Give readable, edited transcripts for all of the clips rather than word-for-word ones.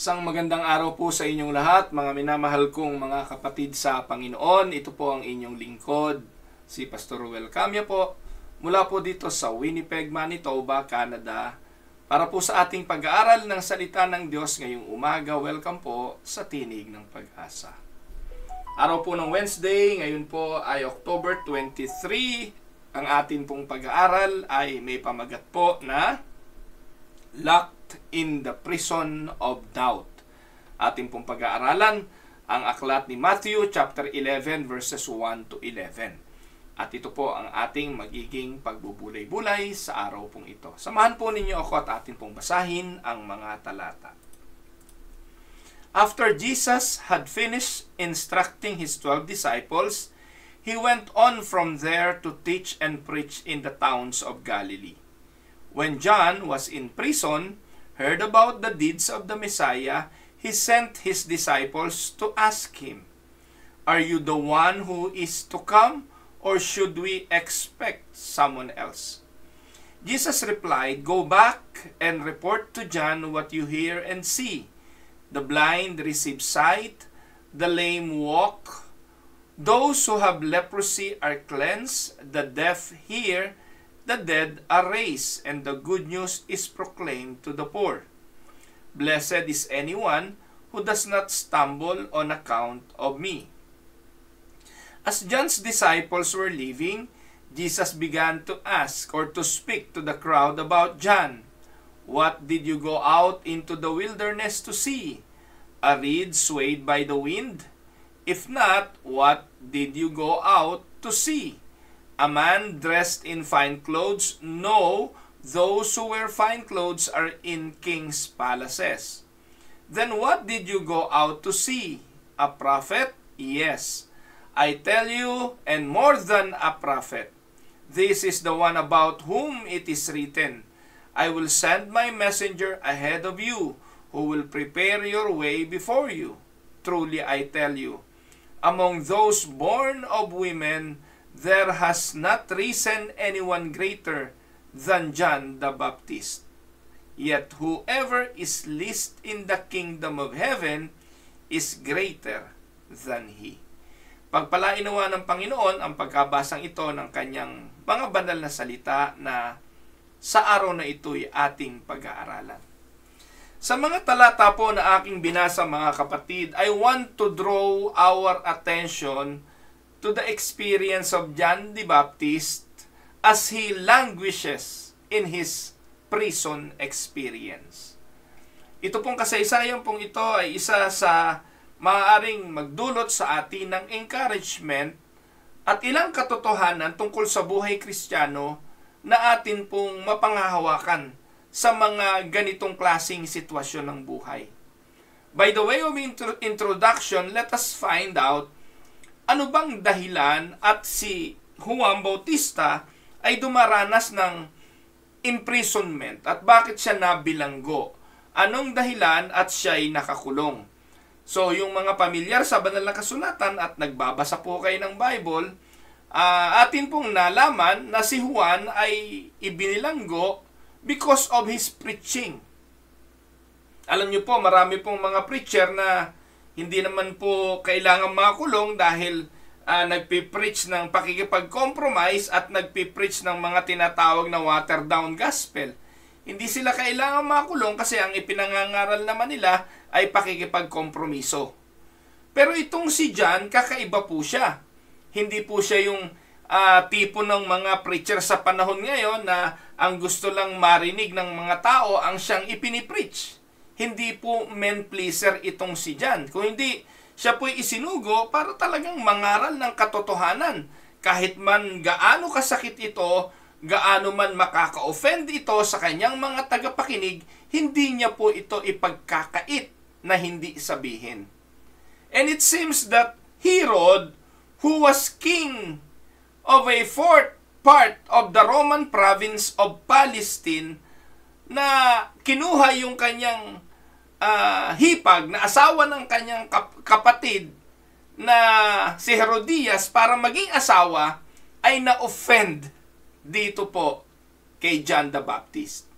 Isang magandang araw po sa inyong lahat, mga minamahal kong mga kapatid sa Panginoon. Ito po ang inyong lingkod, si Pastor Ruel Camia po, mula po dito sa Winnipeg, Manitoba, Canada, para po sa ating pag-aaral ng salita ng Diyos ngayong umaga. Welcome po sa Tinig ng Pag-asa. Araw po ng Wednesday, ngayon po ay October 23. Ang atin pong pag-aaral ay may pamagat po na Locked in the Prison of Doubt. Ating pong pag-aaralan ang aklat ni Matthew chapter 11 verses 1 to 11. At ito po ang ating magiging pagbubulay-bulay sa araw pong ito. Samahan po ninyo ako at atin pong basahin ang mga talata. After Jesus had finished instructing his 12 disciples, he went on from there to teach and preach in the towns of Galilee. When John was in prison, heard about the deeds of the Messiah, he sent his disciples to ask him, "Are you the one who is to come, or should we expect someone else?" Jesus replied, "Go back and report to John what you hear and see. The blind receive sight, the lame walk, those who have leprosy are cleansed, the deaf hear, the dead are raised, and the good news is proclaimed to the poor. Blessed is anyone who does not stumble on account of me." As John's disciples were leaving, Jesus began to ask or to speak to the crowd about John. "What did you go out into the wilderness to see? A reed swayed by the wind? If not, what did you go out to see? A man dressed in fine clothes? No, those who wear fine clothes are in king's palaces. Then what did you go out to see? A prophet? Yes, I tell you, and more than a prophet. This is the one about whom it is written, I will send my messenger ahead of you, who will prepare your way before you. Truly I tell you, among those born of women, there has not risen anyone greater than John the Baptist. Yet whoever is least in the kingdom of heaven is greater than he." Pagpalain nawa ng Panginoon ang pagkabasang ito ng kanyang mga banal na salita na sa araw na ito'y ating pag-aaralan. Sa mga talata po na aking binasa, mga kapatid, I want to draw our attention to the experience of John the Baptist as he languishes in his prison experience. Ito pong kasaysayan pong ito ay isa sa maaaring magdulot sa atin ng encouragement at ilang katotohanan tungkol sa buhay Kristiyano na atin pong mapanghahawakan sa mga ganitong klaseng sitwasyon ng buhay. By the way of introduction, let us find out ano bang dahilan at si Juan Bautista ay dumaranas ng imprisonment at bakit siya nabilanggo? Anong dahilan at siya ay nakakulong? So, yung mga pamilyar sa banal na kasulatan at nagbabasa po kayo ng Bible, atin pong nalaman na si Juan ay ibinilanggo because of his preaching. Alam niyo po, marami pong mga preacher na hindi naman po kailangan makulong dahil nagpipreach ng pakikipag-compromise at nagpipreach ng mga tinatawag na watered-down gospel. Hindi sila kailangan makulong kasi ang ipinangangaral naman nila ay pakikipag-kompromiso. Pero itong si John, kakaiba po siya. Hindi po siya yung tipo ng mga preacher sa panahon ngayon na ang gusto lang marinig ng mga tao ang siyang ipinipreach. Hindi po men-pleaser itong si John. Kung hindi, siya po'y isinugo para talagang mangaral ng katotohanan. Kahit man gaano kasakit ito, gaano man makaka-offend ito sa kanyang mga tagapakinig, hindi niya po ito ipagkakait na hindi sabihin. And it seems that Herod, who was king of a fourth part of the Roman province of Palestine, na kinuha yung kanyang hipag na asawa ng kanyang kapatid na si Herodias para maging asawa, ay na-offend dito po kay John the Baptist.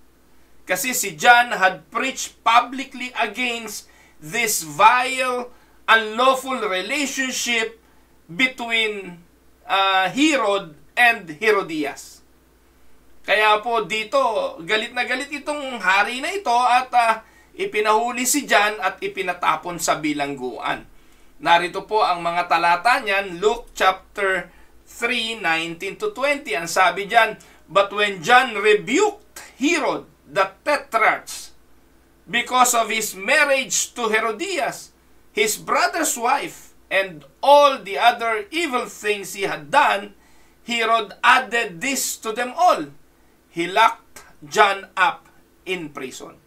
Kasi si John had preached publicly against this vile, unlawful relationship between Herod and Herodias. Kaya po dito, galit na galit itong hari na ito at ipinahuli si John at ipinatapon sa bilangguan. Narito po ang mga talata niyan, Luke chapter 3:19-20. Ang sabi diyan, "But when John rebuked Herod the tetrarch because of his marriage to Herodias, his brother's wife, and all the other evil things he had done, Herod added this to them all. He locked John up in prison."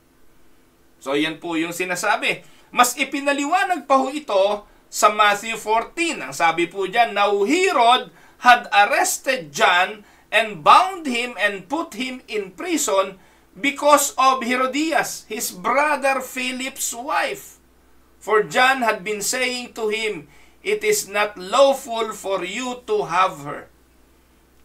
So yan po yung sinasabi. Mas ipinaliwanag pa ho ito sa Matthew 14. Ang sabi po dyan, "Now Herod had arrested John and bound him and put him in prison because of Herodias, his brother Philip's wife. For John had been saying to him, 'It is not lawful for you to have her.'"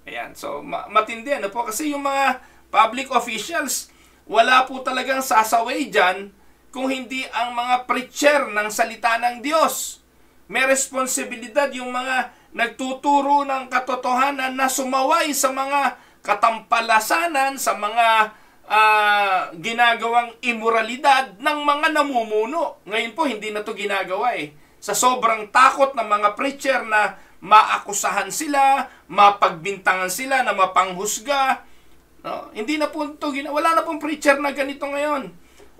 Ayan, so matindi ano po kasi yung mga public officials, wala po talagang sasaway dyan kung hindi ang mga preacher ng salita ng Diyos. May responsibilidad yung mga nagtuturo ng katotohanan na sumaway sa mga katampalasanan, sa mga ginagawang imoralidad ng mga namumuno. Ngayon po, hindi na to ginagawa eh. Sa sobrang takot ng mga preacher na maakusahan sila, mapagbintangan sila, na mapanghusga. No? Hindi na po ito, wala na pong preacher na ganito ngayon.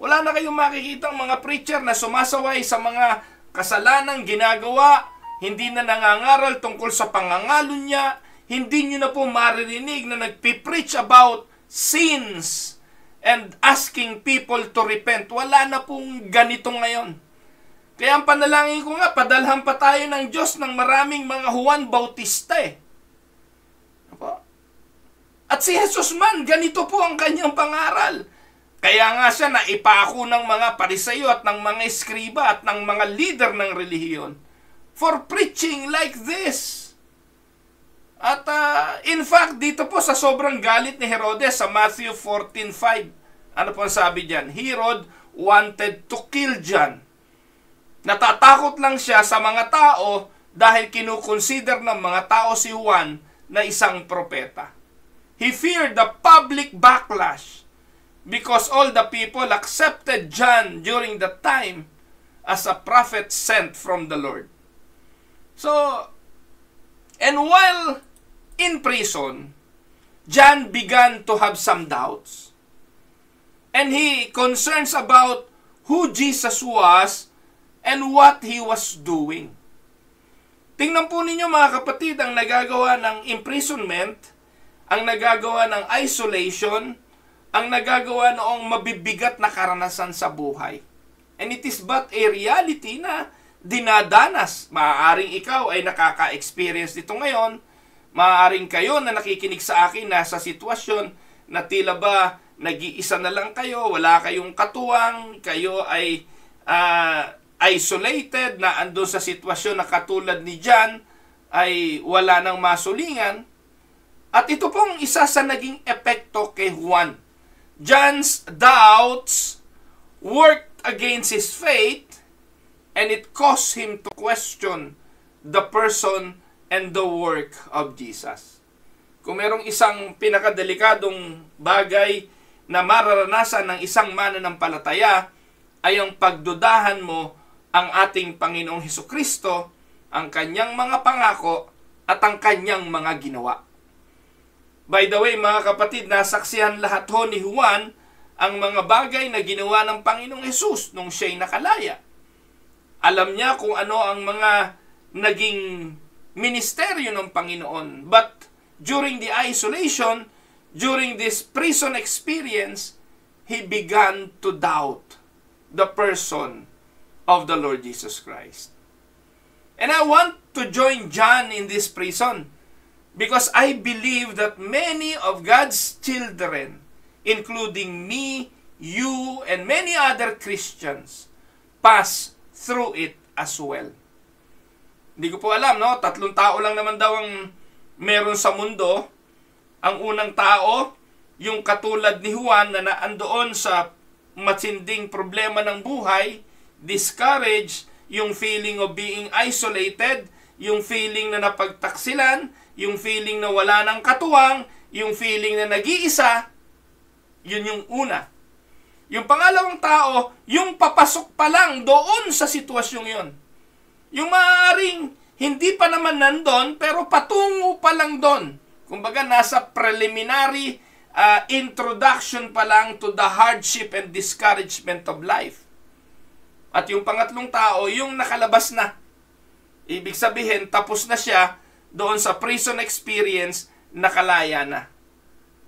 Wala na kayong makikita ang mga preacher na sumasaway sa mga kasalanang ginagawa, hindi na nangangaral tungkol sa pangangalan niya, hindi nyo na po maririnig na nagpipreach about sins and asking people to repent. Wala na pong ganito ngayon. Kaya ang panalangin ko nga, padalhan pa tayo ng Diyos ng maraming mga Juan Bautista eh. At si Jesus man, ganito po ang kanyang pangaral. Kaya nga siya naipako ng mga Pariseyo at ng mga eskriba at ng mga leader ng relihiyon for preaching like this. At in fact, dito po sa sobrang galit ni Herodes sa Matthew 14:5, ano po ang sabi diyan? Herod wanted to kill John. Natatakot lang siya sa mga tao dahil kinukonsider ng mga tao si Juan na isang propeta. He feared the public backlash because all the people accepted John during that time as a prophet sent from the Lord. So, and while in prison, John began to have some doubts. And he concerns about who Jesus was and what he was doing. Tingnan po ninyo mga kapatid, ang nagagawa ng imprisonment, ang nagagawa ng isolation, ang nagagawa noong mabibigat na karanasan sa buhay. And it is but a reality na dinadanas. Maaaring ikaw ay nakaka-experience dito ngayon. Maaaring kayo na nakikinig sa akin na sa sitwasyon na tila ba nag-iisa na lang kayo, wala kayong katuwang, kayo ay isolated, na andun sa sitwasyon na katulad ni John ay wala nang masulingan. At ito pong isa sa naging epekto kay Juan. John's doubts worked against his faith and it caused him to question the person and the work of Jesus. Kung merong isang pinakadelikadong bagay na mararanasan ng isang mananampalataya ay ang pagdudahan mo ang ating Panginoong Hesukristo, ang kanyang mga pangako at ang kanyang mga ginawa. By the way, mga kapatid, nasaksihan lahat ho ni Juan ang mga bagay na ginawa ng Panginoong Hesus nung siya'y nakalaya. Alam niya kung ano ang mga naging ministeryo ng Panginoon. But during the isolation, during this prison experience, he began to doubt the person of the Lord Jesus Christ. And I want to join John in this prison because I believe that many of God's children, including me, you, and many other Christians, pass through it as well. Hindi ko po alam, no? 3 tao lang naman daw ang meron sa mundo. Ang unang tao, yung katulad ni Juan na naandoon sa matinding problema ng buhay, discouraged, yung feeling of being isolated, yung feeling na napagtaksilan, yung feeling na wala ng katuwang, yung feeling na nag-iisa, yun yung una. Yung pangalawang tao, yung papasok pa lang doon sa sitwasyong yon. Yung maaaring hindi pa naman nandun, pero patungo pa lang doon. Kumbaga, nasa preliminary introduction pa lang to the hardship and discouragement of life. At yung pangatlong tao, yung nakalabas na. Ibig sabihin, tapos na siya doon sa prison experience, nakalaya na.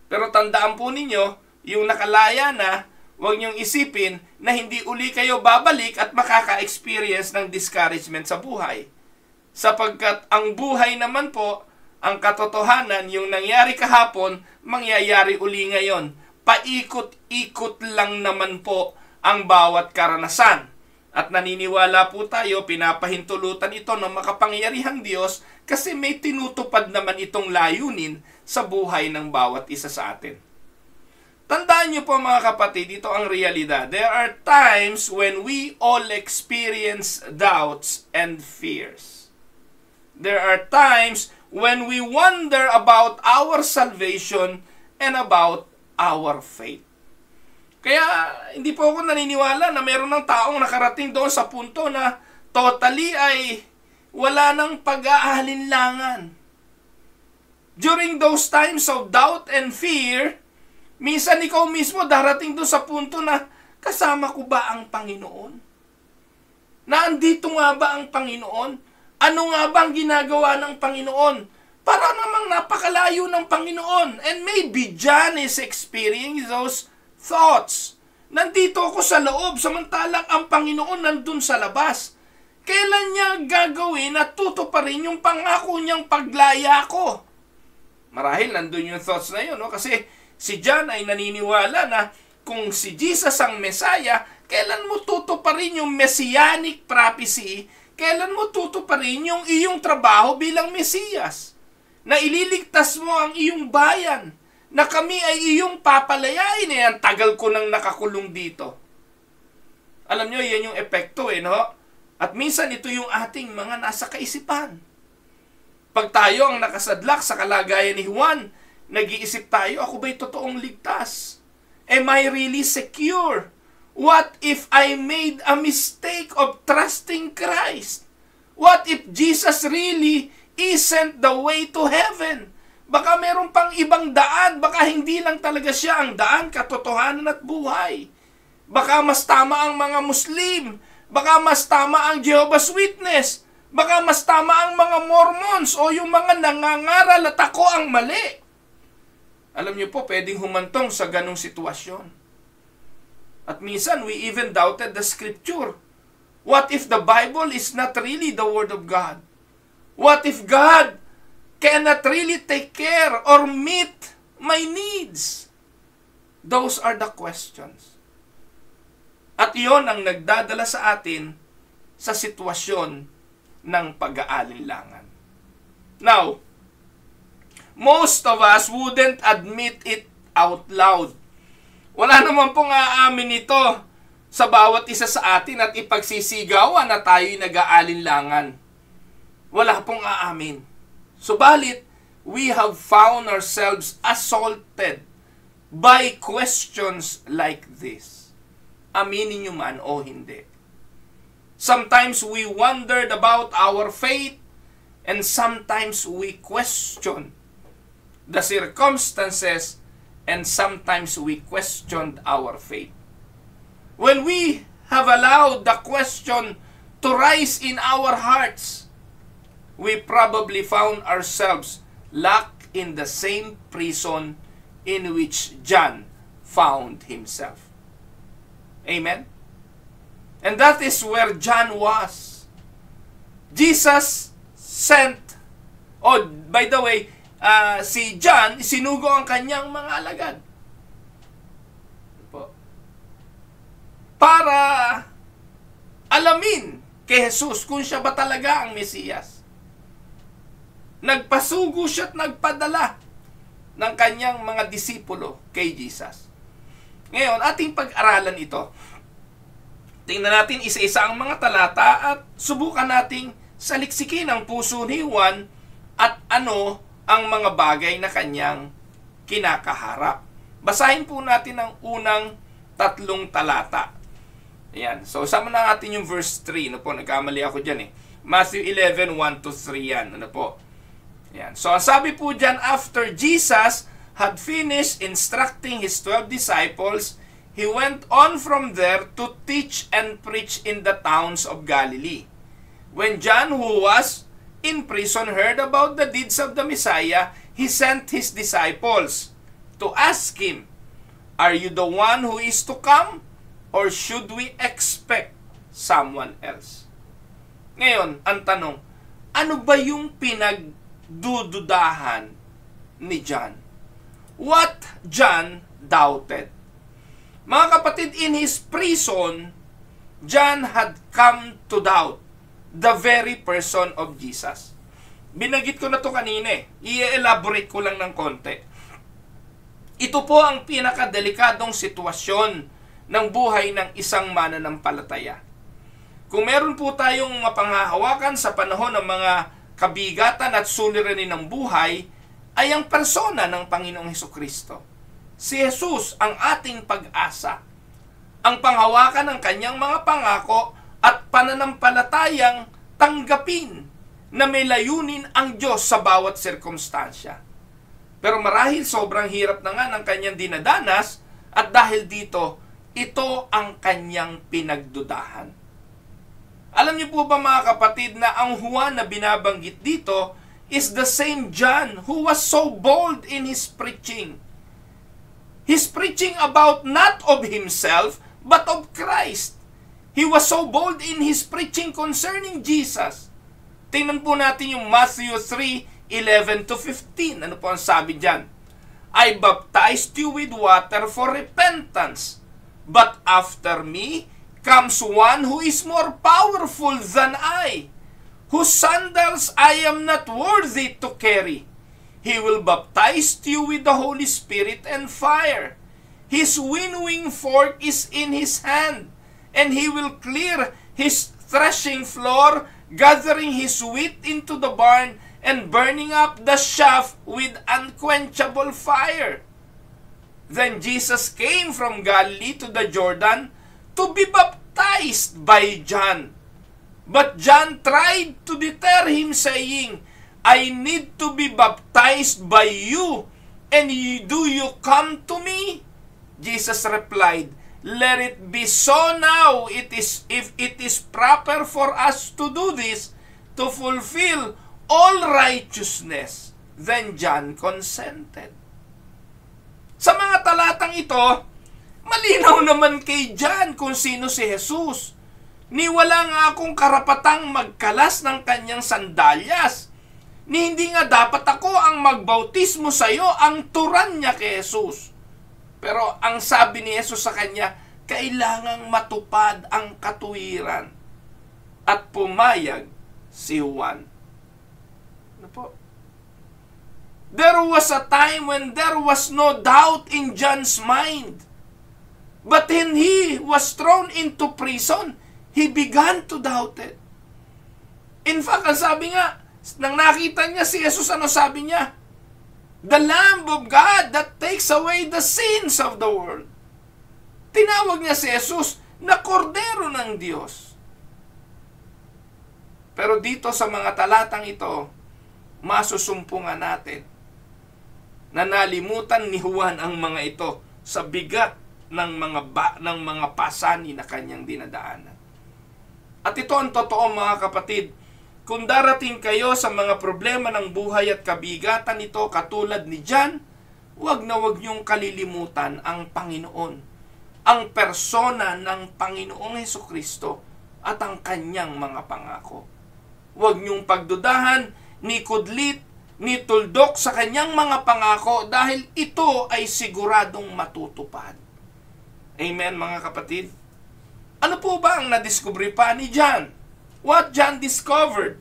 Pero tandaan po ninyo, yung nakalaya na, huwag niyong isipin na hindi uli kayo babalik at makaka-experience ng discouragement sa buhay. Sapagkat ang buhay naman po, ang katotohanan, yung nangyari kahapon, mangyayari uli ngayon. Paikot-ikot lang naman po ang bawat karanasan. At naniniwala po tayo, pinapahintulutan ito ng makapangyarihang Diyos kasi may tinutupad naman itong layunin sa buhay ng bawat isa sa atin. Tandaan niyo po mga kapatid, ito ang realidad. There are times when we all experience doubts and fears. There are times when we wonder about our salvation and about our faith. Kaya hindi po ako naniniwala na meron ng taong nakarating doon sa punto na totally ay wala ng pag-aalinlangan. During those times of doubt and fear, minsan ikaw mismo darating doon sa punto na kasama ko ba ang Panginoon? Naandito nga ba ang Panginoon? Ano nga ba ang ginagawa ng Panginoon? Para namang napakalayo ng Panginoon. And maybe John is experiencing those thoughts. Nandito ako sa loob, samantalang ang Panginoon nandun sa labas. Kailan niya gagawin at tutuparin yung pangako niyang paglaya ko? Marahil nandun yung thoughts na yun, no? Kasi si John ay naniniwala na kung si Jesus ang Messiah, kailan mo tutuparin yung messianic prophecy? Kailan mo tutuparin yung iyong trabaho bilang Mesiyas? Na ililigtas mo ang iyong bayan? Na kami ay iyong papalayain eh, ang tagal ko nang nakakulong dito. Alam nyo, yan yung epekto no? At minsan ito yung ating mga nasa kaisipan. Pag tayo ang nakasadlak sa kalagayan ni Juan, nag-iisip tayo, ako ba'y totoong ligtas? Am I really secure? What if I made a mistake of trusting Christ? What if Jesus really isn't the way to heaven? Baka meron pang ibang daan, baka hindi lang talaga siya ang daan, katotohanan at buhay. Baka mas tama ang mga Muslim, baka mas tama ang Jehovah's Witness, baka mas tama ang mga Mormons o yung mga nangangaral at ako ang mali. Alam niyo po, pwedeng humantong sa ganong sitwasyon. At minsan, we even doubted the Scripture. What if the Bible is not really the Word of God? What if God cannot really take care or meet my needs? Those are the questions. At iyon ang nagdadala sa atin sa sitwasyon ng pag-aalinlangan. Now, most of us wouldn't admit it out loud. Wala naman pong aamin ito sa bawat isa sa atin at ipagsisigawan na tayo'y nag-aalinlangan. Wala pong aamin. Subalit, we have found ourselves assaulted by questions like this. Aminin nyo man o hindi. Sometimes we wondered about our faith and sometimes we question the circumstances and sometimes we questioned our faith. When we have allowed the question to rise in our hearts, we probably found ourselves locked in the same prison in which John found himself. Amen? And that is where John was. Jesus sent, by the way, si John, sinugo ang kanyang mga alagad. Para alamin kay Jesus kung siya ba talaga ang Mesiyas. Nagpasugo siya at nagpadala ng kanyang mga disipulo kay Jesus. Ngayon, ating pag-aralan ito. Tingnan natin isa-isa ang mga talata at subukan nating saliksikin ang puso ni Juan at ano ang mga bagay na kanyang kinakaharap. Basahin po natin ang unang 3 talata. Ayan. So, sama na natin yung verse 3. Ano po, nagkamali ako dyan eh. Matthew 11, 1-3 yan. Ano po? Ayan. So, ang sabi po dyan, after Jesus had finished instructing his 12 disciples, he went on from there to teach and preach in the towns of Galilee. When John, who was in prison, heard about the deeds of the Messiah, he sent his disciples to ask him, "Are you the one who is to come, or should we expect someone else?" Ngayon, ang tanong, ano ba yung pinagdududahan ni John? What John doubted? Mga kapatid, in his prison, John had come to doubt the very person of Jesus. Binanggit ko na to kanina eh. I-elaborate ko lang ng konti. Ito po ang pinakadelikadong sitwasyon ng buhay ng isang mananampalataya. Kung meron po tayong mapanghahawakan sa panahon ng mga kabigatan at suliranin ng buhay, ay ang persona ng Panginoong Hesukristo. Si Jesus ang ating pag-asa. Ang panghawakan ng kanyang mga pangako at pananampalatayang tanggapin na may layunin ang Diyos sa bawat sirkumstansya. Pero marahil sobrang hirap na nga ng kanyang dinadanas at dahil dito, ito ang kanyang pinagdudahan. Alam niyo po ba mga kapatid na ang Juan na binabanggit dito is the same John who was so bold in his preaching. He's preaching about not of himself, but of Christ. He was so bold in his preaching concerning Jesus. Tingnan po natin yung Matthew 3:11-15. Ano po ang sabi dyan? I baptized you with water for repentance, but after me comes one who is more powerful than I, whose sandals I am not worthy to carry. He will baptize you with the Holy Spirit and fire. His winnowing fork is in his hand, and he will clear his threshing floor, gathering his wheat into the barn, and burning up the chaff with unquenchable fire. Then Jesus came from Galilee to the Jordan to be baptized by John. But John tried to deter him, saying, I need to be baptized by you, and do you come to me? Jesus replied, let it be so now. If it is proper for us to do this, to fulfill all righteousness. Then John consented. Sa mga talatang ito, malinaw naman kay John kung sino si Jesus. Ni wala nga akong karapatang magkalas ng kanyang sandalyas. Ni hindi nga dapat ako ang magbautismo sa iyo, ang turan niya kay Jesus. Pero ang sabi ni Jesus sa kanya, kailangang matupad ang katuwiran. At pumayag si Juan. Ano po? There was a time when there was no doubt in John's mind. But when he was thrown into prison, he began to doubt it. In fact, ang sabi nga, nang nakita niya si Jesus, ano sabi niya? The Lamb of God that takes away the sins of the world. Tinawag niya si Jesus na kordero ng Diyos. Pero dito sa mga talatang ito, masusumpungan natin na nalimutan ni Juan ang mga ito sa bigat ng mga pasani na kanyang dinadaanan. At ito ang totoo mga kapatid, kung darating kayo sa mga problema ng buhay at kabigatan nito katulad ni John, huwag na huwag niyong kalilimutan ang Panginoon, ang persona ng Panginoong Hesukristo at ang kanyang mga pangako. Huwag niyong pagdudahan ni kudlit, ni tuldok sa kanyang mga pangako dahil ito ay siguradong matutupad. Amen mga kapatid? Ano po ba ang nadiskubre pa ni John? What John discovered?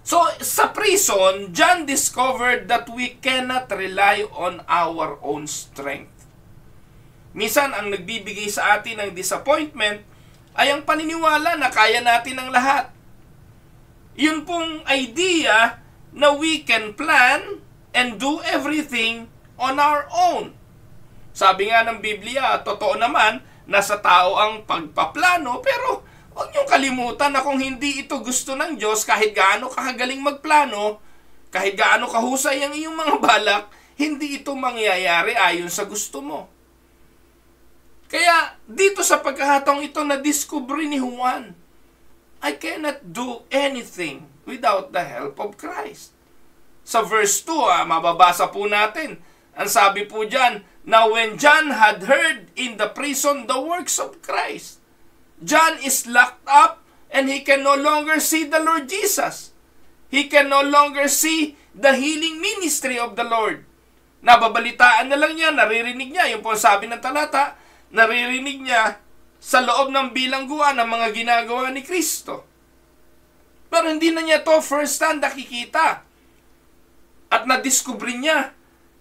So, sa prison, John discovered that we cannot rely on our own strength. Minsan, ang nagbibigay sa atin ng disappointment ay ang paniniwala na kaya natin ang lahat. Yun pong idea na we can plan and do everything on our own. Sabi nga ng Biblia, totoo naman, nasa tao ang pagpaplano, pero huwag niyong kalimutan na kung hindi ito gusto ng Diyos, kahit gaano kakagaling magplano, kahit gaano kahusay ang iyong mga balak, hindi ito mangyayari ayon sa gusto mo. Kaya dito sa pagkakataong ito na-discover ni Juan, I cannot do anything without the help of Christ. Sa verse 2, mababasa po natin, ang sabi po dyan, now when John had heard in the prison the works of Christ, John is locked up and he can no longer see the Lord Jesus. He can no longer see the healing ministry of the Lord. Nababalitaan na lang niya, naririnig niya, yung po sabi ng talata, naririnig niya sa loob ng bilangguan ng mga ginagawa ni Kristo. Pero hindi na niya to first hand nakikita. At nadiskubre niya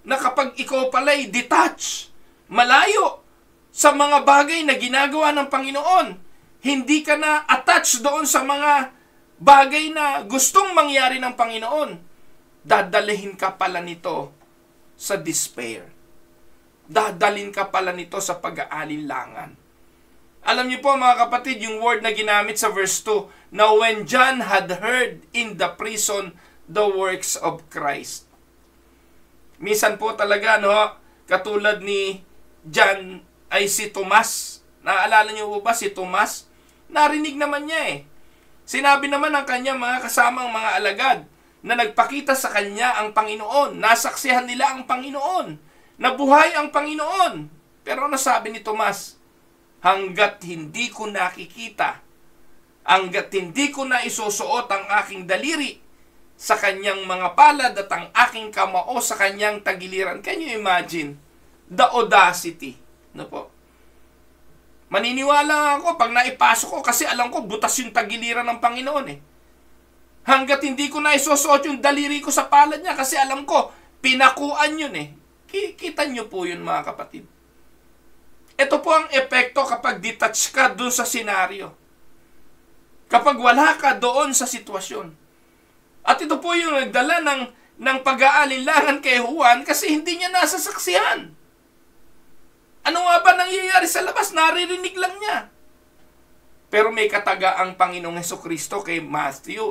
na kapag ikaw pala'y detach, malayo sa mga bagay na ginagawa ng Panginoon, hindi ka na attached doon sa mga bagay na gustong mangyari ng Panginoon, dadalhin ka pala nito sa despair. Dadalhin ka pala nito sa pag-aalinlangan. Alam niyo po mga kapatid, yung word na ginamit sa verse 2, now when John had heard in the prison the works of Christ. Minsan po talaga, no, katulad ni John ay si Tomas. Naalala niyo po ba si Tomas? Narinig naman niya eh. Sinabi naman ng kanyang mga kasamang mga alagad na nagpakita sa kanya ang Panginoon. Nasaksihan nila ang Panginoon. Nabuhay ang Panginoon. Pero nasabi ni Tomas, hanggat hindi ko nakikita, hanggat hindi ko na isusuot ang aking daliri sa kanyang mga palad at ang aking kamao sa kanyang tagiliran. Can you imagine? The audacity. No po? Maniniwala ako pag naipasok ko kasi alam ko butas yung tagiliran ng Panginoon eh. Hanggat hindi ko na isusuot yung daliri ko sa palad niya kasi alam ko pinakuan yun eh. Kita nyo po yun mga kapatid. Ito po ang epekto kapag detach ka doon sa senaryo. Kapag wala ka doon sa sitwasyon. At ito po yung nagdala ng pag-aalinlangan kay Juan kasi hindi niya nasasaksihan. Ano nga ba nangyayari sa labas? Naririnig lang niya. Pero may kataga ang Panginoong Hesukristo kay Matthew,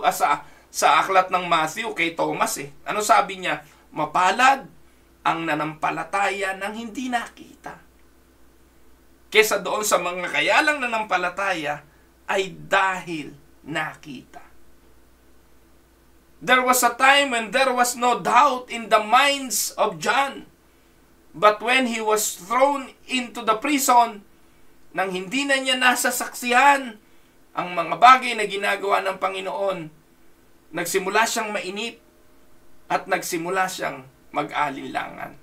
sa aklat ng Matthew kay Thomas eh. Ano sabi niya? Mapalad ang nanampalataya ng hindi nakita. Kesa doon sa mga kayalang nanampalataya ay dahil nakita. There was a time when there was no doubt in the minds of John. But when he was thrown into the prison, nang hindi na niya nasasaksihan ang mga bagay na ginagawa ng Panginoon, nagsimula siyang mainip at nagsimula siyang mag-alinlangan.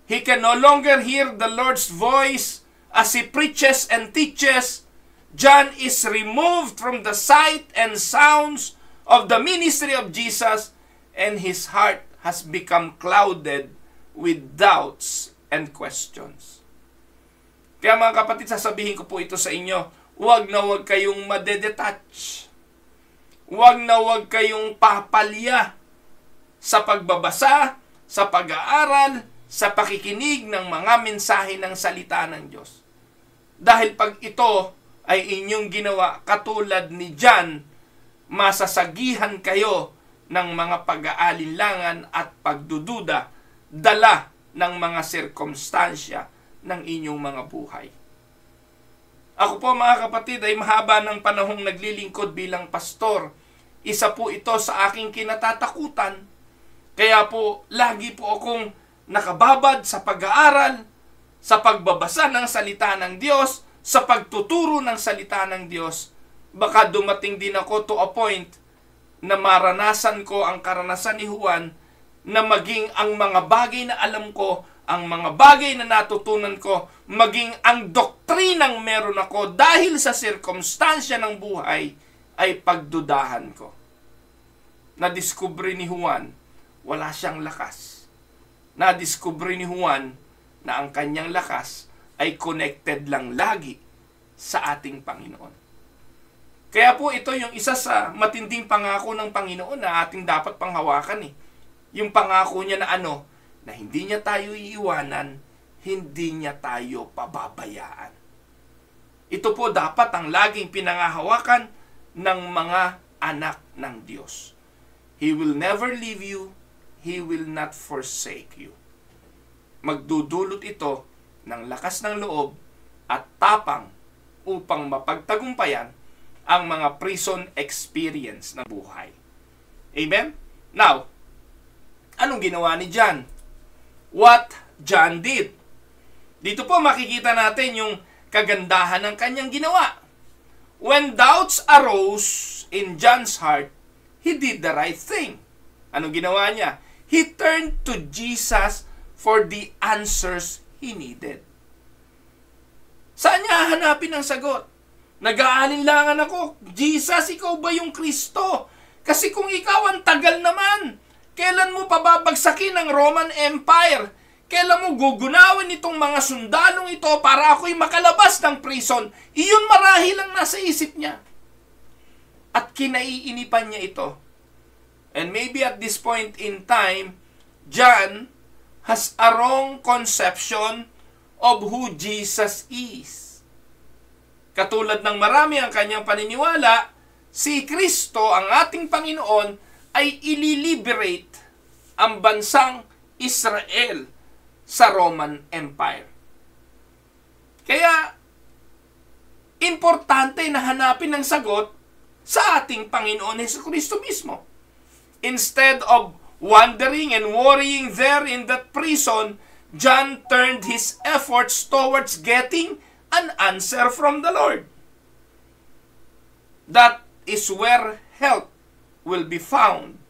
He can no longer hear the Lord's voice as He preaches and teaches. John is removed from the sight and sounds of the ministry of Jesus, and his heart has become clouded with doubts and questions. Kaya mga kapatid, sasabihin ko po ito sa inyo, huwag na huwag kayong madedetach. Huwag na huwag kayong papalya sa pagbabasa, sa pag-aaral, sa pakikinig ng mga mensahe ng salita ng Diyos. Dahil pag ito ay inyong ginawa katulad ni John, masasagihan kayo ng mga pag-aalinlangan at pagdududa, dala ng mga sirkumstansya ng inyong mga buhay. Ako po mga kapatid ay mahaba ng panahong naglilingkod bilang pastor. Isa po ito sa aking kinatatakutan. Kaya po lagi po akong nakababad sa pag-aaral, sa pagbabasa ng salita ng Diyos, sa pagtuturo ng salita ng Diyos. Baka dumating din ako to a point na maranasan ko ang karanasan ni Juan, na maging ang mga bagay na alam ko, ang mga bagay na natutunan ko, maging ang doktrinang meron ako dahil sa sirkumstansya ng buhay, ay pagdudahan ko. Nadiskubre ni Juan, wala siyang lakas. Nadiskubre ni Juan na ang kanyang lakas ay connected lang lagi sa ating Panginoon. Kaya po ito yung isa sa matinding pangako ng Panginoon na ating dapat panghawakan eh. Yung pangako niya na na hindi niya tayo iiwanan, hindi niya tayo pababayaan. Ito po dapat ang laging pinangahawakan ng mga anak ng Diyos. He will never leave you, He will not forsake you. Magdudulot ito ng lakas ng loob at tapang upang mapagtagumpayan ang mga prison experience ng buhay. Amen? Now, anong ginawa ni John? What John did. Dito po makikita natin yung kagandahan ng kanyang ginawa. When doubts arose in John's heart, he did the right thing. Anong ginawa niya? He turned to Jesus for the answers he needed. Saan niya hahanapin ang sagot? Nag-aalinlangan ako, Jesus, ikaw ba yung Kristo? Kasi kung ikaw ang tagal naman, kailan mo pababagsakin ang Roman Empire? Kailan mo gugunawin itong mga sundalong ito para ako'y makalabas ng prison? Iyon marahil ang nasa isip niya. At kinaiinipan niya ito. And maybe at this point in time, John has a wrong conception of who Jesus is. Katulad ng marami ang kanyang paniniwala, si Kristo, ang ating Panginoon, ay ililiberate ang bansang Israel sa Roman Empire. Kaya, importante na hanapin ang sagot sa ating Panginoon Jesucristo mismo. Instead of wandering and worrying there in that prison, John turned his efforts towards getting an answer from the Lord. That is where help will be found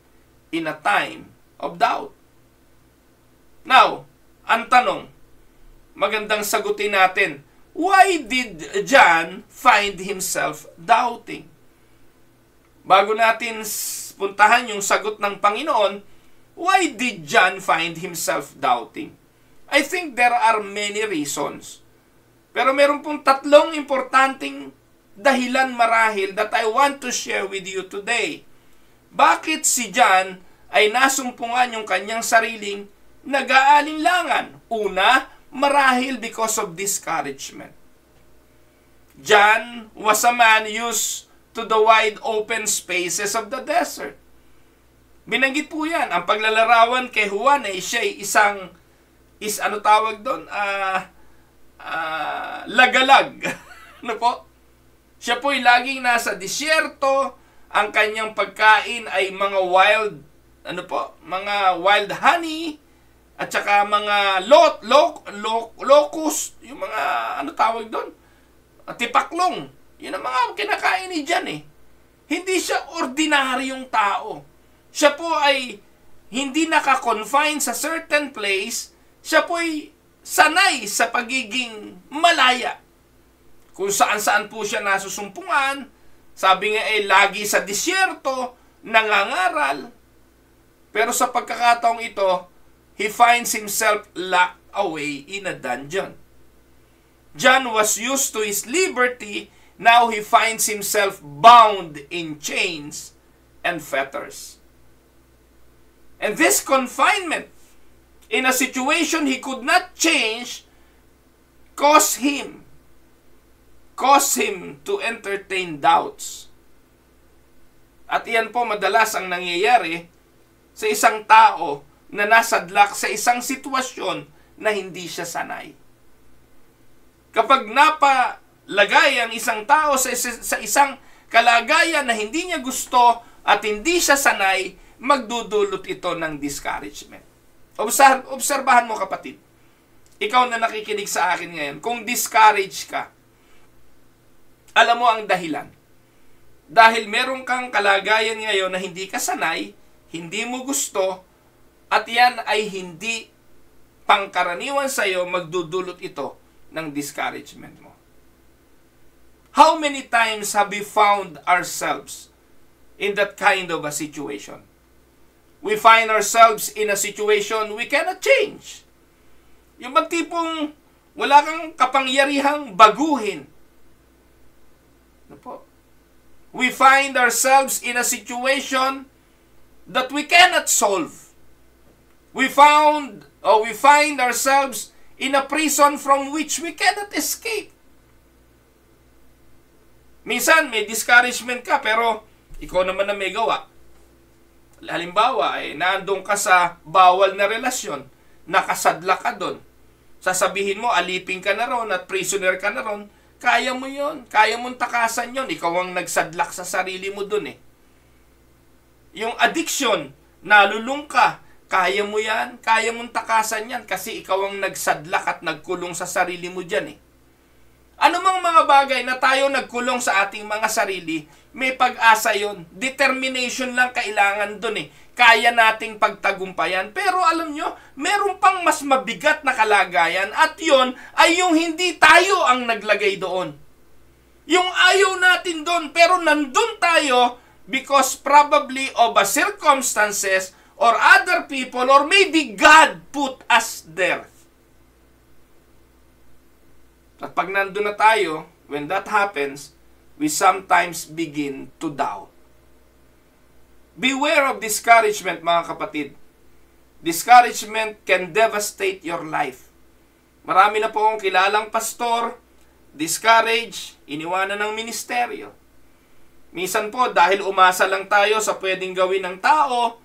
in a time of doubt. Now, ang tanong, magandang sagutin natin, why did John find himself doubting? Bago natin puntahan yung sagot ng Panginoon, why did John find himself doubting? I think there are many reasons. Pero meron pong tatlong importanteng dahilan marahil that I want to share with you today. Bakit si John ay nasumpungan yung kanyang sariling nag-aalinlangan? Una, marahil because of discouragement. John was a man used to the wide open spaces of the desert. Binanggit po yan. Ang paglalarawan kay Juan ay siya ay ano tawag doon? Lagalag. Ano po? Siya po ay laging nasa disyerto. Ang kanyang pagkain ay mga wild honey, at saka mga locust, yung mga ano tawag doon? Tipaklong. Yun ang mga kinakain ni John eh. Hindi siya ordinaryong tao. Siya po ay hindi naka-confine sa certain place. Siya po ay sanay sa pagiging malaya. Kung saan-saan po siya nasusumpungan. Sabi nga ay lagi sa disyerto, nangangaral. Pero sa pagkakataong ito, he finds himself locked away in a dungeon. John was used to his liberty. Now he finds himself bound in chains and fetters. And this confinement in a situation he could not change caused him to entertain doubts. At iyan po madalas ang nangyayari sa isang tao na nasadlak sa isang sitwasyon na hindi siya sanay. Kapag napalagay ang isang tao sa isang kalagayan na hindi niya gusto at hindi siya sanay, magdudulot ito ng discouragement. Obserbahan mo kapatid, ikaw na nakikinig sa akin ngayon, kung discouraged ka, alam mo ang dahilan. Dahil meron kang kalagayan ngayon na hindi ka sanay, hindi mo gusto, at yan ay hindi pangkaraniwan sa iyo, magdudulot ito ng discouragement mo. How many times have we found ourselves in that kind of a situation? We find ourselves in a situation we cannot change. Yung bang tipong Wala kang kapangyarihang baguhin. Ano po? We find ourselves in a situation that we cannot solve. We find ourselves in a prison from which we cannot escape. Minsan, may discouragement ka, pero ikaw naman na may gawa. Halimbawa, naandun ka sa bawal na relasyon, nakasadla ka doon. Sasabihin mo, alipin ka na ron at prisoner ka na ron, kaya mo yon, kaya mong takasan yon. Ikaw ang nagsadlak sa sarili mo doon eh. Yung addiction, nalulung ka, kaya mo yan, kaya mong takasan yan kasi ikaw ang nagsadlak at nagkulong sa sarili mo dyan eh. Ano mang mga bagay na tayo nagkulong sa ating mga sarili, may pag-asa yon. Determination lang kailangan dun eh. Kaya nating pagtagumpayan. Pero alam nyo, meron pang mas mabigat na kalagayan at yon ay yung hindi tayo ang naglagay doon. Yung ayaw natin doon, pero nandun tayo because probably of a circumstances or other people or maybe God put us there. At pag nandun na tayo, when that happens, we sometimes begin to doubt. Beware of discouragement, mga kapatid. Discouragement can devastate your life. Marami na po akong kilalang pastor, discouraged, iniwanan ng ministeryo. Minsan po, dahil umasa lang tayo sa pwedeng gawin ng tao,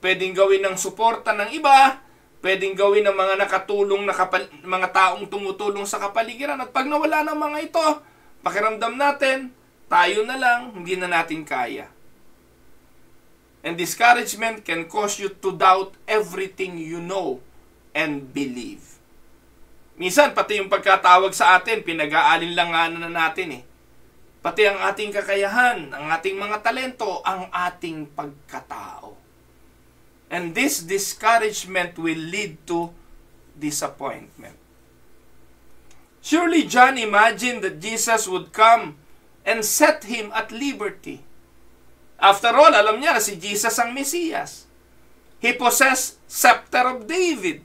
pwedeng gawin ng suporta ng iba, pwedeng gawin ng mga nakatulong na mga taong tumutulong sa kapaligiran. At pag nawala ng mga ito, pakiramdam natin, tayo na lang, hindi na natin kaya. And discouragement can cause you to doubt everything you know and believe. Minsan, pati yung pagkatawag sa atin, pinag-aalinlanganan na natin eh. Pati ang ating kakayahan, ang ating mga talento, ang ating pagkatao. And this discouragement will lead to disappointment. Surely John imagined that Jesus would come and set him at liberty. After all, alam niya na si Jesus ang Mesiyas. He possessed scepter of David.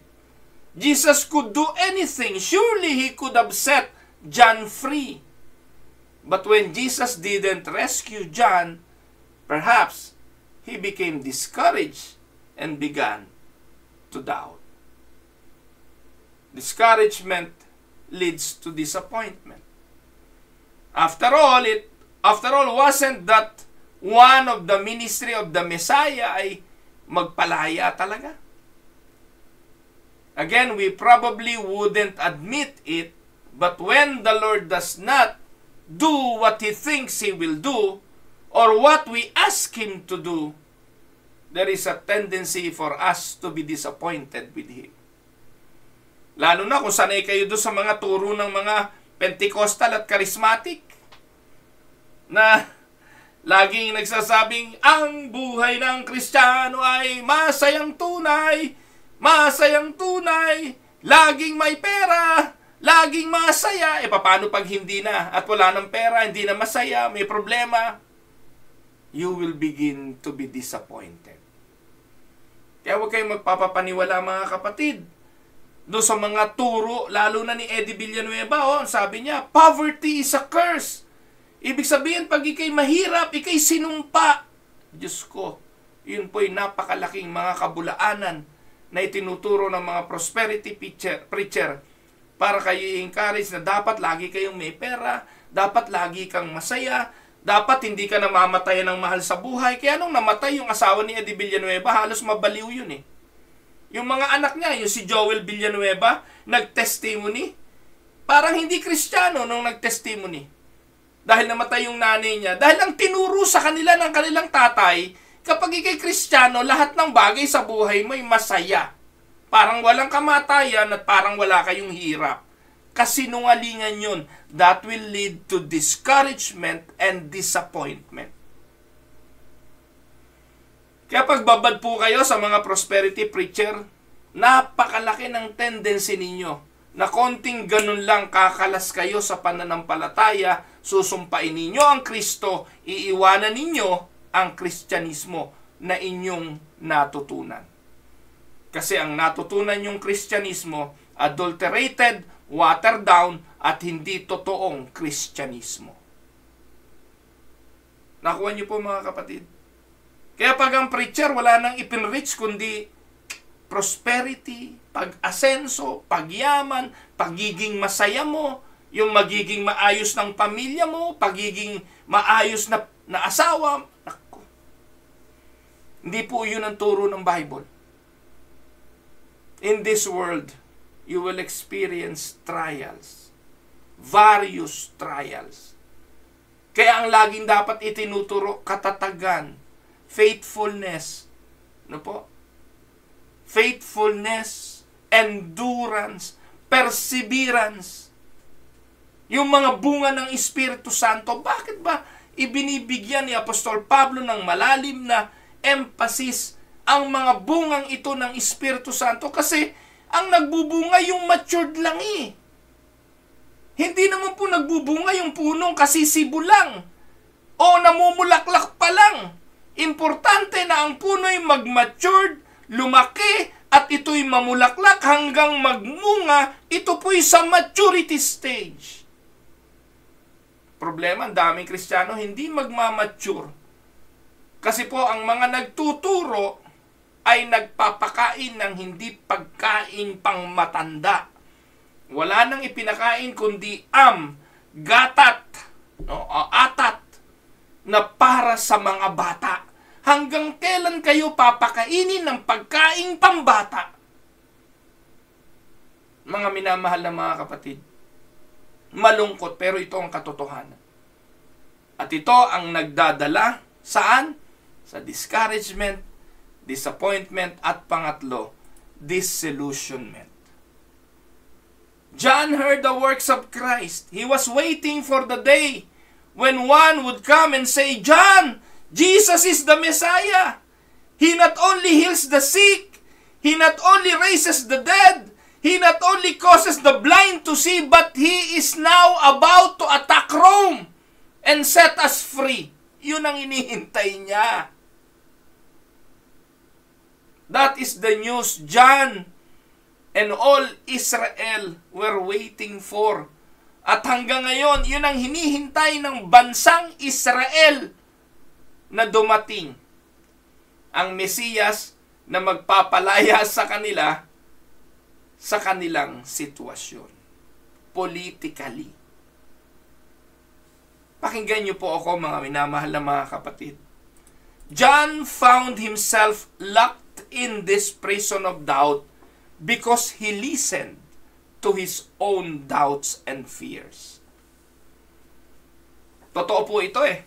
Jesus could do anything. Surely he could have set John free. But when Jesus didn't rescue John, perhaps he became discouraged and began to doubt. Discouragement leads to disappointment. After all, wasn't that one of the ministry of the Messiah ay magpalaya talaga? Again, we probably wouldn't admit it, but when the Lord does not do what He thinks He will do, or what we ask Him to do, there is a tendency for us to be disappointed with Him. Lalo na kung sanay kayo doon sa mga turo ng mga Pentecostal at Charismatic na laging nagsasabing, ang buhay ng Kristiyano ay masayang tunay, laging may pera, laging masaya. Paano pag hindi na at wala ng pera, hindi na masaya, may problema? You will begin to be disappointed. Kaya huwag kayong magpapapaniwala, mga kapatid, doon sa mga turo, lalo na ni Eddie Villanueva, sabi niya, poverty is a curse. Ibig sabihin, pag ikay mahirap, ikay sinumpa. Diyos ko, yun po'y napakalaking mga kabulaanan na itinuturo ng mga prosperity preacher para kayo i-encourage na dapat lagi kayong may pera, dapat lagi kang masaya, dapat hindi ka namamatayan ng mahal sa buhay. Kaya nung namatay yung asawa ni Eddie Villanueva, halos mabaliw yun eh. Yung mga anak niya, yung si Joel Villanueva, nag-testimony. Parang hindi Kristiyano nung nag-testimony. Dahil namatay yung nanay niya. Dahil ang tinuro sa kanila ng kanilang tatay, kapag ikay Kristiyano, lahat ng bagay sa buhay mo ay masaya. Parang walang kamatayan at parang wala kayong hirap. Kasinungalingan yun. That will lead to discouragement and disappointment. Kaya pagbabad po kayo sa mga prosperity preacher, napakalaki ng tendency ninyo na konting ganun lang kakalas kayo sa pananampalataya, susumpain ninyo ang Kristo, iiwanan ninyo ang Kristyanismo na inyong natutunan. Kasi ang natutunan yung Kristyanismo, adulterated, watered down at hindi totoong Kristyanismo. Nakuha niyo po mga kapatid? Kaya pag ang preacher wala nang ipinreach kundi prosperity, pag-asenso, pagyaman, pagiging masaya mo, yung magiging maayos ng pamilya mo, pagiging maayos na asawa, naku. Hindi po yun ang turo ng Bible. In this world, you will experience trials. Various trials. Kaya ang laging dapat itinuturo, katatagan, faithfulness. Ano po? Faithfulness, endurance, perseverance. Yung mga bunga ng Espiritu Santo, bakit ba ibinibigyan ni Apostol Pablo ng malalim na emphasis ang mga bungang ito ng Espiritu Santo? Kasi ang nagbubunga yung matured lang eh. Hindi naman po nagbubunga yung punong kasisibo lang o namumulaklak pa lang. Importante na ang puno'y mag-matured, lumaki, at ito'y mamulaklak hanggang magmunga. Ito po'y sa maturity stage. Problema, ang daming Kristiyano hindi magmamature. Kasi po ang mga nagtuturo ay nagpapakain ng hindi pagkain pang matanda. Wala nang ipinakain kundi gatat, atat, na para sa mga bata. Hanggang kailan kayo papakainin ng pagkain pambata? Mga minamahal na mga kapatid, malungkot pero ito ang katotohanan. At ito ang nagdadala saan? Sa discouragement, disappointment, at pangatlo, disillusionment. John heard the works of Christ. He was waiting for the day when one would come and say, John, Jesus is the Messiah. He not only heals the sick, He not only raises the dead, He not only causes the blind to see, but He is now about to attack Rome and set us free. Yun ang inihintay niya. That is the news John and all Israel were waiting for. At hanggang ngayon, yun ang hinihintay ng bansang Israel na dumating. Ang Mesiyas na magpapalaya sa kanila sa kanilang sitwasyon. Politically. Pakinggan niyo po ako mga minamahal na mga kapatid. John found himself locked in this prison of doubt because he listened to his own doubts and fears. Totoo po ito eh.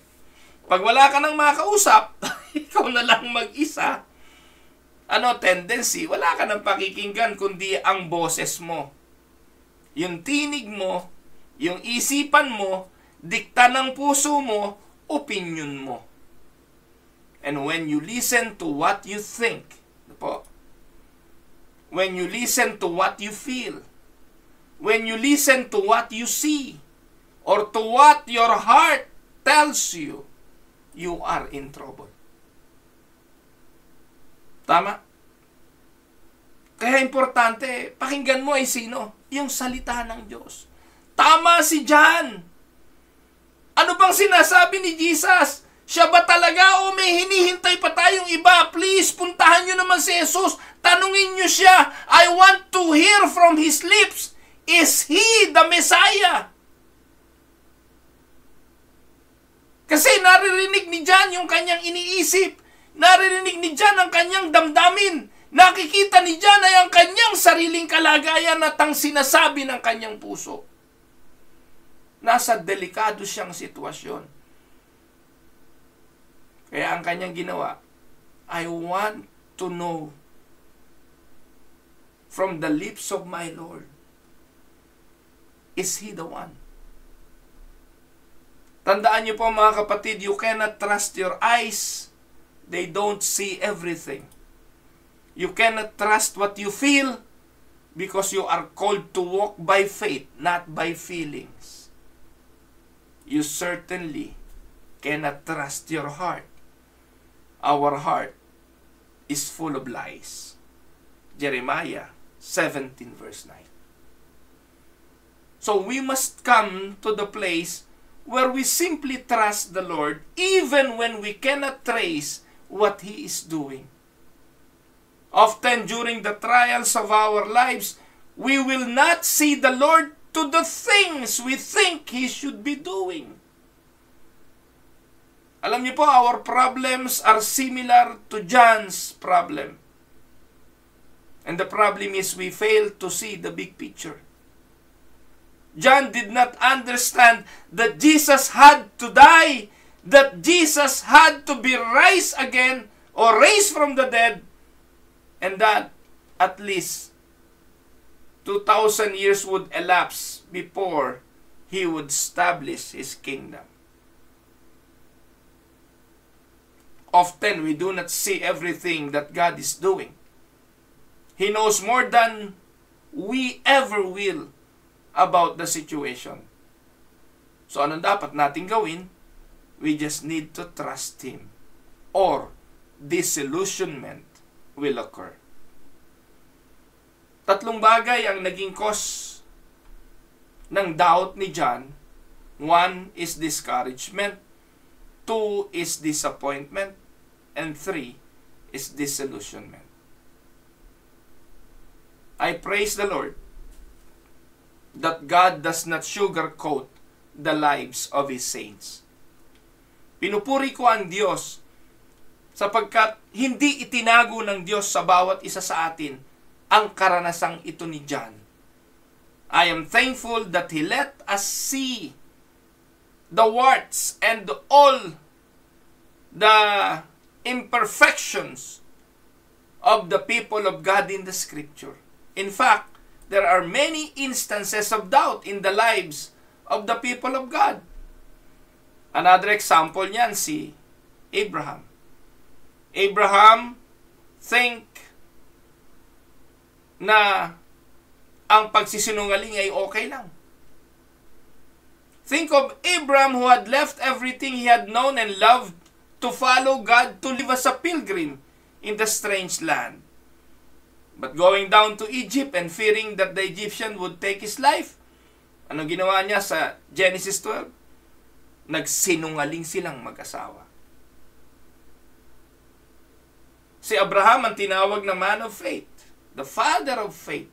Pag wala ka nang makausap, ikaw na lang mag-isa, tendency, wala ka nang pakikinggan kundi ang boses mo. Yung tinig mo, yung isipan mo, dikta ng puso mo, opinion mo. And when you listen to what you think, when you listen to what you feel, when you listen to what you see, or to what your heart tells you, you are in trouble. Tama? Kaya importante, pakinggan mo ay sino? Yung salita ng Diyos. Tama si John. Ano bang sinasabi ni Jesus? Siya ba talaga o may hinihintay pa tayong iba? Please, puntahan nyo naman si Jesus. Tanungin nyo siya. I want to hear from His lips. Is He the Messiah? Kasi naririnig ni John yung kanyang iniisip. Naririnig ni John ang kanyang damdamin. Nakikita ni John ay ang kanyang sariling kalagayan at ang sinasabi ng kanyang puso. Nasa delikado siyang sitwasyon. Kaya ang kanyang ginawa, I want to know from the lips of my Lord, is He the one? Tandaan niyo po mga kapatid, you cannot trust your eyes. They don't see everything. You cannot trust what you feel because you are called to walk by faith, not by feelings. You certainly cannot trust your heart. Our heart is full of lies. Jeremiah 17 verse 9. So we must come to the place where we simply trust the Lord even when we cannot trace what He is doing. Often during the trials of our lives, we will not see the Lord to the things we think He should be doing. Alam niyo po, our problems are similar to John's problem. And the problem is we fail to see the big picture. John did not understand that Jesus had to die, that Jesus had to be raised again or raised from the dead, and that at least 2,000 years would elapse before He would establish His kingdom. Often we do not see everything that God is doing. He knows more than we ever will about the situation. So anong dapat natin gawin? We just need to trust Him, or disillusionment will occur. Tatlong bagay ang naging cause ng doubt ni John. 1 is discouragement, 2 is disappointment, and 3 is disillusionment. I praise the Lord that God does not sugarcoat the lives of His saints. Pinupuri ko ang Diyos sapagkat hindi itinago ng Diyos sa bawat isa sa atin ang karanasang ito ni John. I am thankful that He let us see the warts and all the imperfections of the people of God in the Scripture. In fact, there are many instances of doubt in the lives of the people of God. Another example niyan si Abraham. Abraham think na ang pagsisinungaling ay okay lang. Think of Abraham who had left everything he had known and loved to follow God, to live as a pilgrim in the strange land. But going down to Egypt and fearing that the Egyptian would take his life, anong ginawa niya sa Genesis 12? Nagsinungaling silang mag-asawa. Si Abraham ang tinawag na man of faith, the father of faith,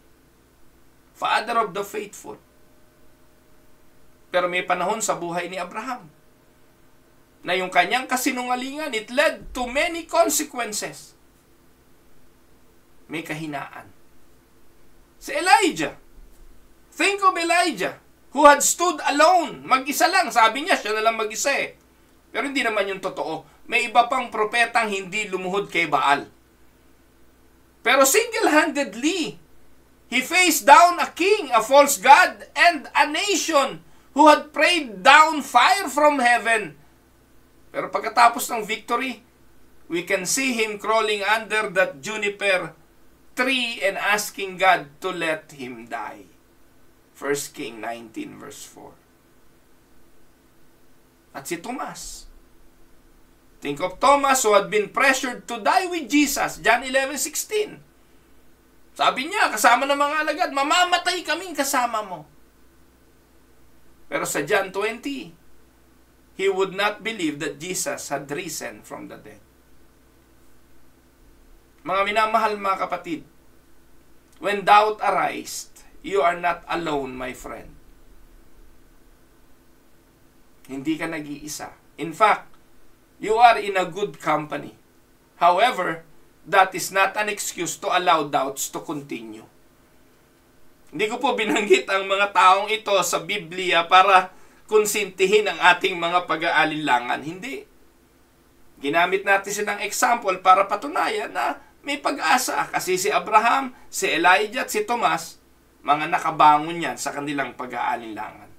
father of the faithful. Pero may panahon sa buhay ni Abraham na yung kanyang kasinungalingan, it led to many consequences. May kahinaan. Si Elijah. Think of Elijah, who had stood alone. Mag-isa lang. Sabi niya, siya na lang mag-isa eh. Pero hindi naman yung totoo. May iba pang propetang hindi lumuhod kay Baal. Pero single-handedly, he faced down a king, a false god, and a nation who had prayed down fire from heaven. Pero pagkatapos ng victory, we can see him crawling under that juniper tree and asking God to let him die. 1 King 19 verse 4. At si Thomas. Think of Thomas who had been pressured to die with Jesus. John 11:16. Sabi niya, kasama ng mga alagad, mamamatay kaming kasama mo. Pero sa John 20, he would not believe that Jesus had risen from the dead. Mga minamahal mga kapatid, when doubt arises, you are not alone, my friend. Hindi ka nag-iisa. In fact, you are in a good company. However, that is not an excuse to allow doubts to continue. Hindi ko po binanggit ang mga taong ito sa Biblia para konsintihin ang ating mga pag-aalinlangan. Hindi. Ginamit natin silang example para patunayan na may pag-asa. Kasi si Abraham, si Elijah at si Thomas, mga nakabangon yan sa kanilang pag-aalinlangan.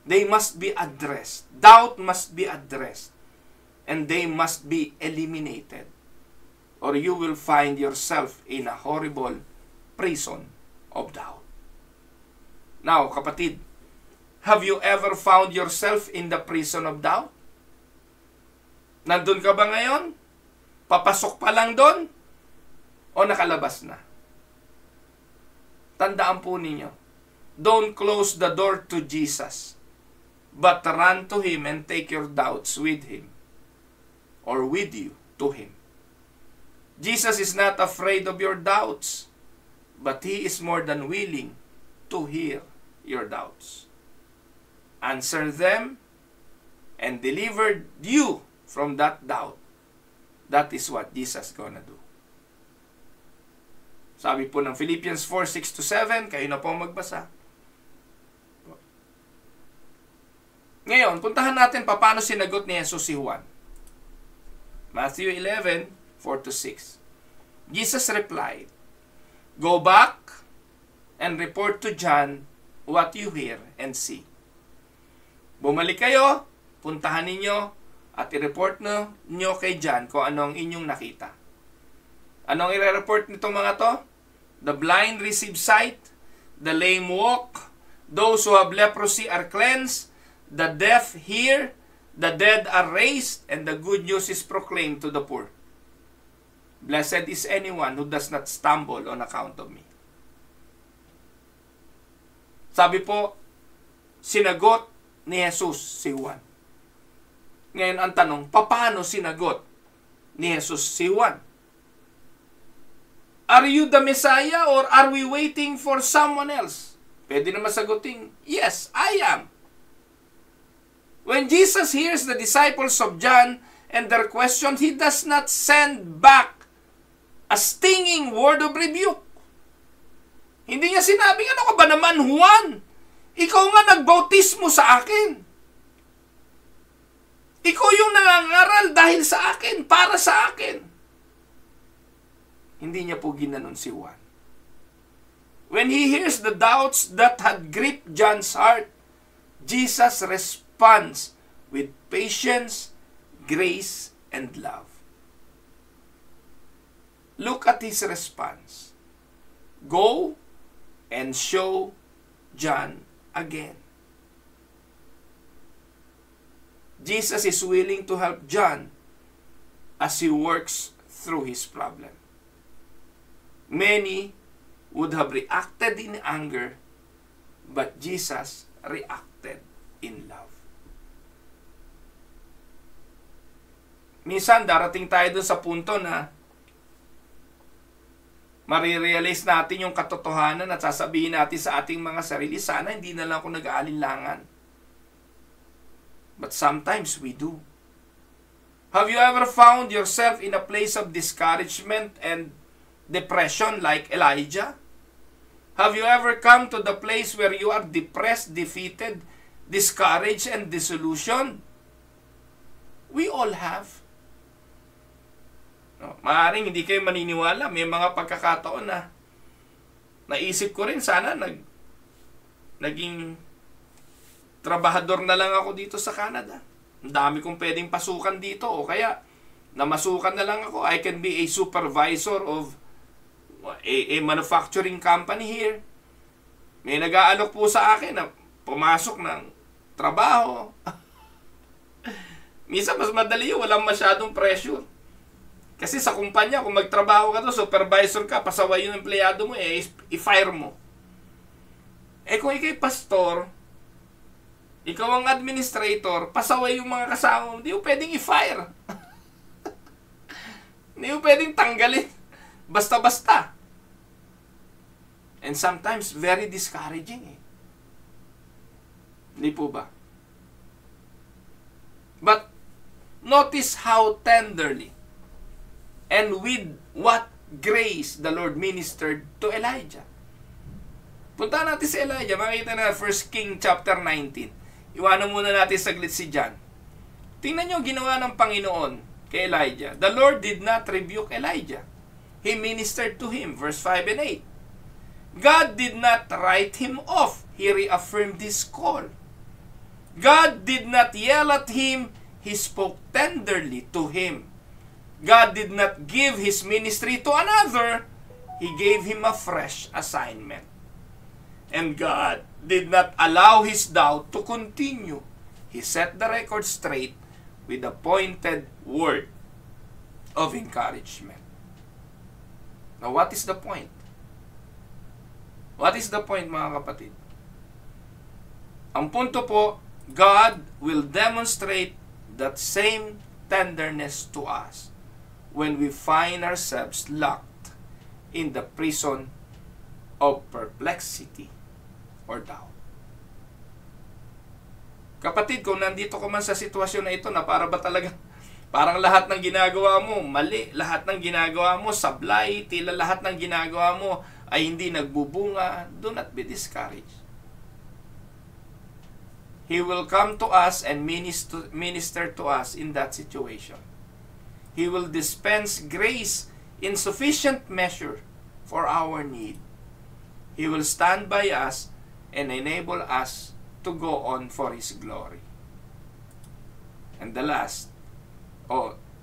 They must be addressed. Doubt must be addressed. And they must be eliminated. Or you will find yourself in a horrible prison of doubt. Now, kapatid, have you ever found yourself in the prison of doubt? Nandun ka ba ngayon? Papasok pa lang doon? O nakalabas na? tandaan po ninyo, don't close the door to Jesus, but run to Him and take your doubts with Him, or with you to Him. Jesus is not afraid of your doubts, but He is more than willing to hear your doubts, answer them, and deliver you from that doubt. That is what Jesus gonna do. Sabi po ng Philippians 4:6-7, kayo na po magbasa. Ngayon, puntahan natin paano sinagot ni Jesus si Juan. Matthew 11:4-6. Jesus replied, "Go back and report to John what you hear and see." Bumalik kayo, puntahan ninyo, at i-report nyo kay John kung anong inyong nakita. Anong i-report nitong mga to? The blind receive sight, the lame walk, those who have leprosy are cleansed, the deaf hear, the dead are raised, and the good news is proclaimed to the poor. Blessed is anyone who does not stumble on account of me. Sabi po, sinagot ni Jesus si Juan. Ngayon ang tanong, paano sinagot ni Jesus si Juan? Are you the Messiah or are we waiting for someone else? Pwede naman sagutin, yes, I am. When Jesus hears the disciples of John and their question, He does not send back a stinging word of rebuke. Hindi niya sinabing, ano ka ba naman, Juan? Ikaw nga nagbautismo sa akin. Ikaw yung nangangaral dahil sa akin, para sa akin. Hindi niya po ginanon si Juan. When he hears the doubts that had gripped John's heart, Jesus responds with patience, grace, and love. Look at his response. Go and show John again. Jesus is willing to help John as he works through his problem. Many would have reacted in anger, but Jesus reacted in love. Minsan, darating tayo dun sa punto na marirealize natin yung katotohanan at sasabihin natin sa ating mga sarili, sana hindi na lang ako nag-aalinlangan. But sometimes we do. Have you ever found yourself in a place of discouragement and depression like Elijah? Have you ever come to the place where you are depressed, defeated, discouraged, and disillusioned? We all have. No, maaaring hindi kayo maniniwala. May mga pagkakataon na naisip ko rin sana naging trabahador na lang ako dito sa Canada. Ang dami kong pwedeng pasukan dito o kaya namasukan na lang ako. I can be a supervisor of a manufacturing company here. May nag-aalok po sa akin na pumasok ng trabaho. Minsan mas madali yun, walang masyadong pressure. Kasi sa kumpanya, kung magtrabaho ka to, supervisor ka, pasaway yung empleyado mo, i-fire mo. Kung ikay pastor, ikaw ang administrator, pasaway yung mga kasama mo, hindi mo pwedeng i-fire. Hindi mo pwedeng tanggalin. Basta-basta. And sometimes, very discouraging. Hindi po ba? But, notice how tenderly and with what grace the Lord ministered to Elijah. Punta natin si Elijah. Makita na 1 King chapter 19. Iwanan muna natin saglit si John. Tingnan nyo ginawa ng Panginoon kay Elijah. The Lord did not rebuke Elijah. He ministered to him. Verse 5 and 8. God did not write him off. He reaffirmed his call. God did not yell at him. He spoke tenderly to him. God did not give his ministry to another. He gave him a fresh assignment. And God did not allow his doubt to continue. He set the record straight with a pointed word of encouragement. Now, what is the point? What is the point, mga kapatid? Ang punto po, God will demonstrate that same tenderness to us when we find ourselves locked in the prison of perplexity or doubt. Kapatid, kung nandito ka man sa sitwasyon na ito na para ba talaga, parang lahat ng ginagawa mo, mali, lahat ng ginagawa mo, sablay, tila lahat ng ginagawa mo ay hindi nagbubunga, do not be discouraged. He will come to us and minister to us in that situation. He will dispense grace in sufficient measure for our need. He will stand by us and enable us to go on for His glory. And the last,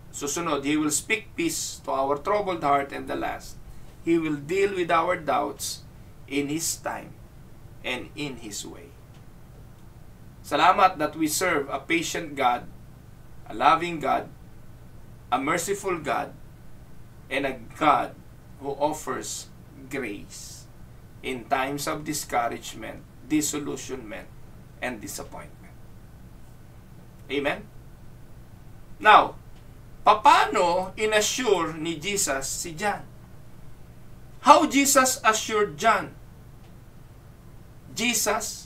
susunod, He will speak peace to our troubled heart. And the last, He will deal with our doubts in His time and in His way. Salamat that we serve a patient God, a loving God, a merciful God, and a God who offers grace in times of discouragement, disillusionment, and disappointment. Amen? Now, paano inassure ni Jesus si John? How Jesus assured John? Jesus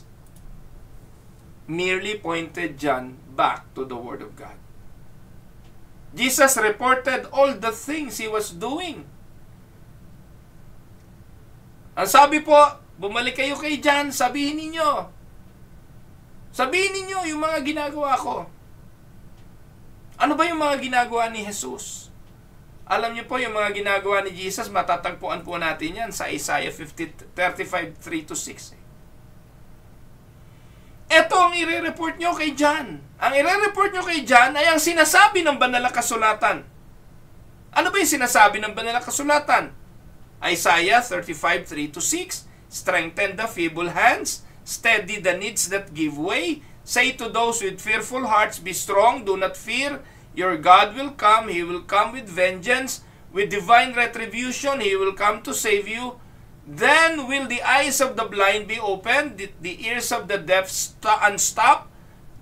merely pointed John back to the Word of God. Jesus reported all the things He was doing. Ang sabi po, bumalik kayo kay John, sabihin ninyo yung mga ginagawa ko. Ano ba yung mga ginagawa ni Jesus? Alam niyo po, yung mga ginagawa ni Jesus, matatagpuan po natin yan sa Isaiah 35:3-6. Ito ang i-report nyo kay John. Ang i-report nyo kay John ay ang sinasabi ng banal na kasulatan. Ano ba yung sinasabi ng banal na kasulatan? Isaiah 35:3-6, strengthen the feeble hands, steady the knees that give way. Say to those with fearful hearts, be strong, do not fear. Your God will come. He will come with vengeance. With divine retribution, He will come to save you. Then will the eyes of the blind be opened, the ears of the deaf unstopped.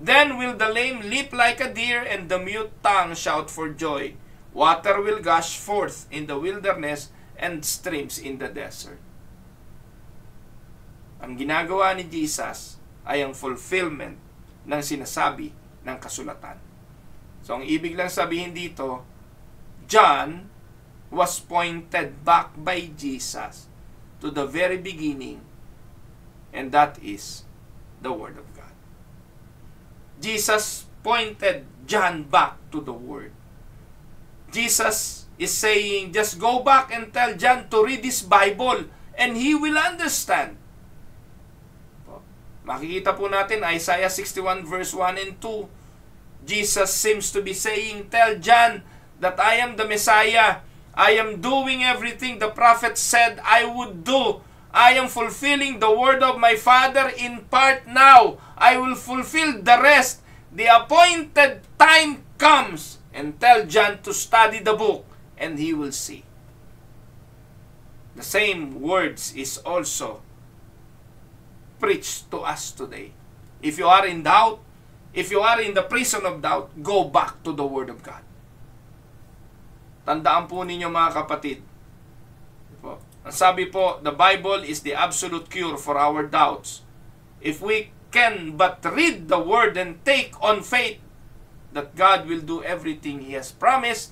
Then will the lame leap like a deer, and the mute tongue shout for joy. Water will gush forth in the wilderness, and streams in the desert. Ang ginagawa ni Jesus ay ang fulfillment ng sinasabi ng kasulatan. So, ang ibig lang sabihin dito, John was pointed back by Jesus to the very beginning, and that is the Word of God. Jesus pointed John back to the Word. Jesus is saying, just go back and tell John to read this Bible, and he will understand. Makikita po natin, Isaiah 61 verse 1 and 2, Jesus seems to be saying, tell John that I am the Messiah. I am doing everything the prophet said I would do. I am fulfilling the word of my Father in part now. I will fulfill the rest. The appointed time comes. And tell John to study the book, and he will see. The same words is also preached to us today. If you are in doubt, if you are in the prison of doubt, go back to the Word of God. Tandaan po ninyo, mga kapatid. Ang sabi po, the Bible is the absolute cure for our doubts. If we can but read the Word and take on faith that God will do everything He has promised,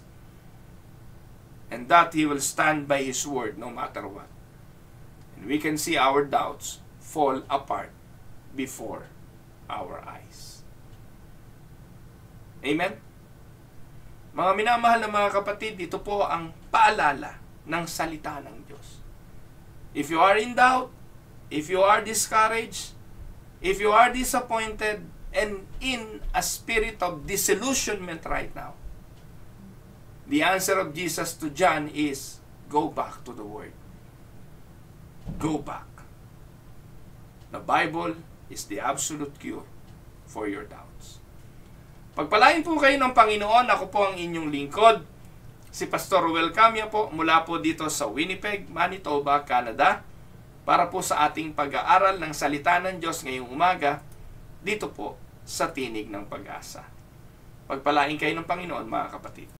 and that He will stand by His Word no matter what. And we can see our doubts fall apart before our eyes. Amen? Mga minamahal na mga kapatid, ito po ang paalala ng salita ng Diyos. If you are in doubt, if you are discouraged, if you are disappointed, and in a spirit of disillusionment right now, the answer of Jesus to John is, go back to the Word. Go back. The Bible is the absolute cure for your doubts. Pagpalain po kayo ng Panginoon. Ako po ang inyong lingkod, si Pastor Ruel Camia po, mula po dito sa Winnipeg, Manitoba, Canada. para po sa ating pag-aaral ng salita ng Diyos ngayong umaga, dito po sa Tinig ng Pag-asa. Pagpalain kayo ng Panginoon, mga kapatid.